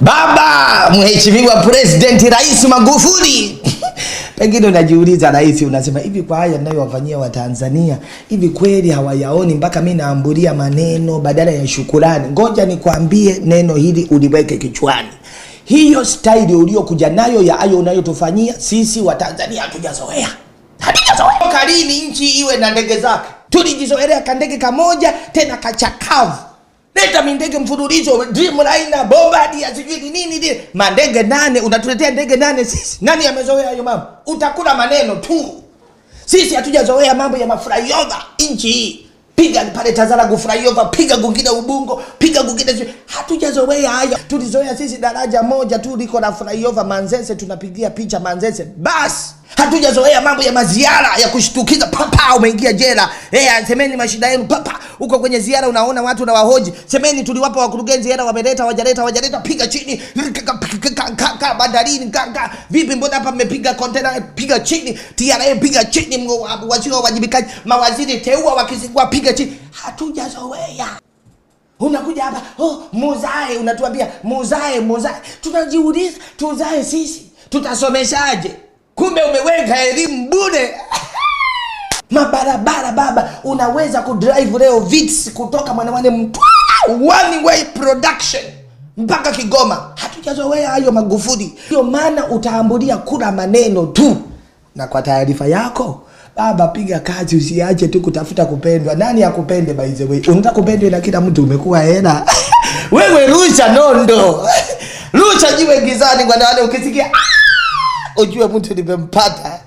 Baba mheshimiwa President Rais Magufuli. Pengine unajiuliza rais, unasema hivi kwa haya ninayowafanyia wa Tanzania, hivi kweli hawayaoni mpaka mimi naambulia maneno badala ya shukrani? Ngoja nikwambie neno hili uliweke kichwani. Hiyo style uliokuja nayo ya ayo unayotufanyia sisi wa Tanzania hatujazoea. Hatujazoea. Kalini nchi iwe na ndege zake. Tulijizoelea kandege kamoja tena kachakavu. Leta mindege mfululizo, Dreamliner, Bombardier, sijui nini. Mandege 8, unatuletea ndege 8 sisi. Nani amezoea hayo mambo? Utakula maneno tu. Sisi hatujazoea mambo ya maflyover nchi hii. Piga pale Tazara flyover, piga gungine Ubungo, piga gungine. Hatujazoea hayo. Tulizoea sisi daraja moja tu liko na flyover Manzese, tunapigia picha Manzese. Bas. Hatujazoea mambo ya maziara ya kushtukiza, papa umeingia jela. Semeni mashida yenu papa. Uko kwenye ziara unaona watu na wahoji. Semeni tuliwapa wakurugenzi hela wameleta wajaleta piga chini. Bandarini vipi mbona hapa mmepiga container piga chini. TRA piga chini, wasio wajibikaji mawaziri teua wakizingua piga chini. Hatujazoea. Unakuja hapa muzae, unatuambia muzae. Tunajiuliza tuzae sisi tutasomeshaje? Kumbe umeweka elimu bure. Mabarabara baba, unaweza kudrive leo Vitz kutoka Mwanamane Mtwara one way production mpaka Kigoma. Hatujazoea hayo Magufuli. Ndio maana utaambulia kula maneno tu. Na kwa taarifa yako, baba piga kazi, usiache tu kutafuta kupendwa. Nani akupende by the way? Unataka kupendwa na kila mtu, umekuwa hela. Wewe rusha nondo. Rusha jiwe gizani kwa wale ukisikia ujue mtu nimempata.